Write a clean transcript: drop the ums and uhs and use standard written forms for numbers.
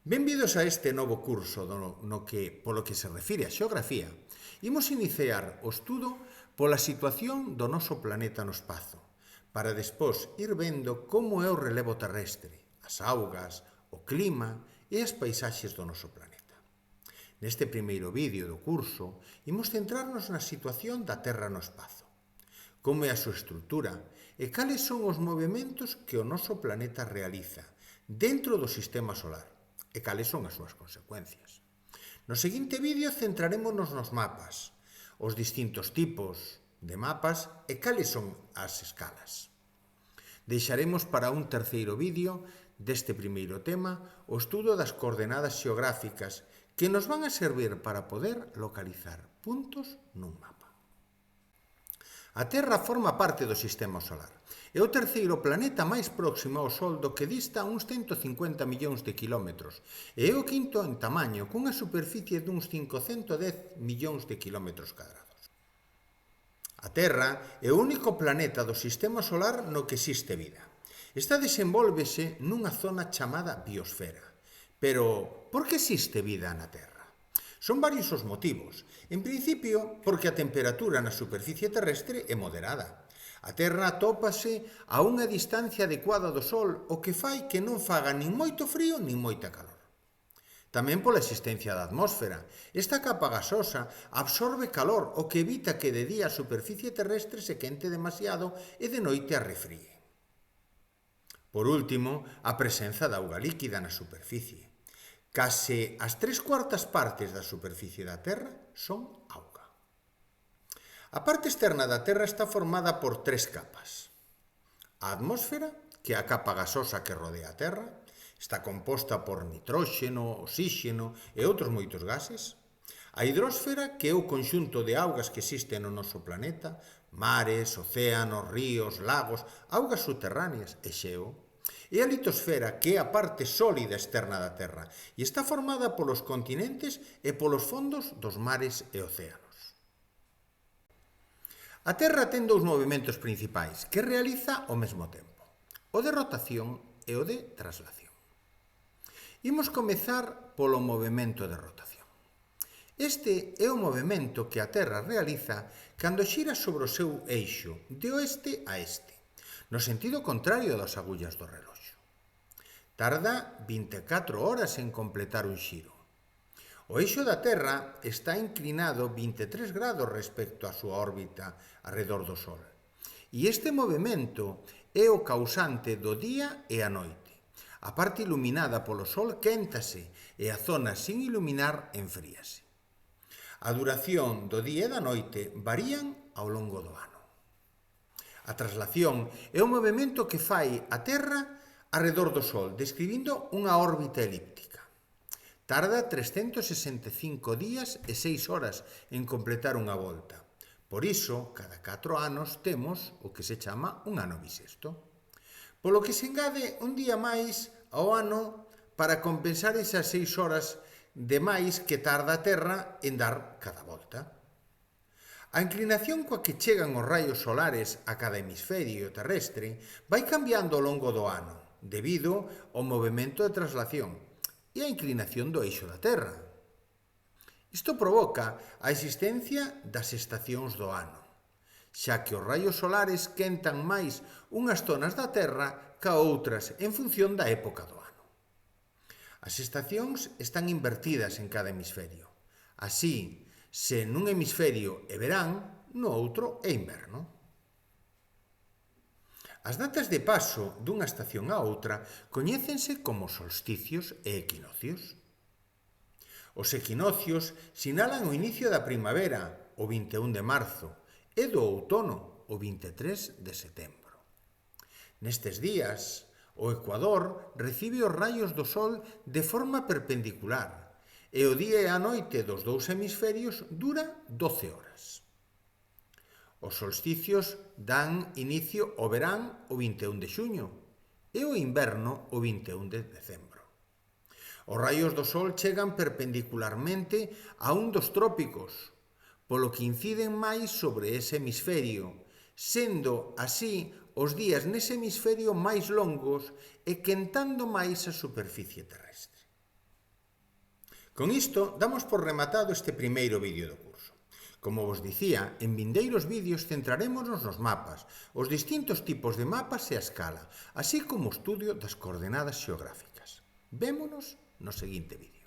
Benvidos a este novo curso polo que se refire a xeografía. Imos iniciar o estudo pola situación do noso planeta no espazo, para despois ir vendo como é o relevo terrestre, as augas, o clima e as paisaxes do noso planeta. Neste primeiro vídeo do curso, imos centrarnos na situación da Terra no espazo, como é a súa estrutura e cales son os movementos que o noso planeta realiza dentro do sistema solar e cales son as súas consecuencias. No seguinte vídeo centrarémonos nos mapas, os distintos tipos de mapas e cales son as escalas. Deixaremos para un terceiro vídeo deste primeiro tema o estudo das coordenadas xeográficas que nos van a servir para poder localizar puntos nun mapa. A Terra forma parte do sistema solar. É o terceiro planeta máis próximo ao Sol do que dista uns 150 millóns de quilómetros e é o quinto en tamaño, cunha superficie duns 510 millóns de quilómetros cadrados. A Terra é o único planeta do sistema solar no que existe vida. Esta desenvólvese nunha zona chamada biosfera. Pero, por que existe vida na Terra? Son varios os motivos. En principio, porque a temperatura na superficie terrestre é moderada. A Terra atópase a unha distancia adecuada do Sol, o que fai que non faga nin moito frío nin moita calor. Tamén pola existencia da atmósfera. Esta capa gasosa absorbe calor, o que evita que de día a superficie terrestre se quente demasiado e de noite arrefríe. Por último, a presenza da auga líquida na superficie. Case as 3/4 partes da superficie da Terra son auga. A parte externa da Terra está formada por 3 capas. A atmósfera, que é a capa gasosa que rodea a Terra, está composta por nitróxeno, oxíxeno e outros moitos gases. A hidrósfera, que é o conxunto de augas que existen no noso planeta, mares, océanos, ríos, lagos, augas subterráneas e xeo. E a litosfera, que é a parte sólida externa da Terra, e está formada polos continentes e polos fondos dos mares e océanos. A Terra ten dous movementos principais que realiza ao mesmo tempo, o de rotación e o de traslación. Imos comezar polo movemento de rotación. Este é o movemento que a Terra realiza cando xira sobre o seu eixo de oeste a este, no sentido contrario das agullas do reloxo. Tarda 24 horas en completar un xiro. O eixo da Terra está inclinado 23 grados respecto á súa órbita arredor do Sol. E este movemento é o causante do día e a noite. A parte iluminada polo Sol quéntase e a zona sin iluminar enfríase. A duración do día e da noite varían ao longo do ano. A traslación é o movemento que fai a Terra arredor do Sol, describindo unha órbita elíptica. Tarda 365 días e 6 horas en completar unha volta. Por iso, cada 4 anos temos o que se chama un ano bisiesto. Polo que se engade un día máis ao ano para compensar esas 6 horas de máis que tarda a Terra en dar cada volta. A inclinación coa que chegan os raios solares a cada hemisferio terrestre vai cambiando ao longo do ano, debido ao movemento de traslación e a inclinación do eixo da Terra. Isto provoca a existencia das estacións do ano, xa que os raios solares quentan máis unhas zonas da Terra ca outras en función da época do ano. As estacións están invertidas en cada hemisferio. Así, se nun hemisferio é verán, no outro é inverno. As datas de paso dunha estación a outra coñécense como solsticios e equinocios. Os equinocios sinalan o inicio da primavera, o 21 de marzo, e do outono, o 23 de setembro. Nestes días, o Ecuador recibe os raios do Sol de forma perpendicular e o día e a noite dos dous hemisferios dura 12 horas. Os solsticios dan inicio ao verán o 21 de xuño e o inverno o 21 de decembro. Os raios do Sol chegan perpendicularmente a un dos trópicos, polo que inciden máis sobre ese hemisferio, sendo así os días nese hemisferio máis longos e quentando máis a superficie terrestre. Con isto, damos por rematado este primeiro vídeo do curso. Como vos dicía, en vindeiros vídeos centrarémonos nos mapas, os distintos tipos de mapas e a escala, así como o estudio das coordenadas xeográficas. Vémonos no seguinte vídeo.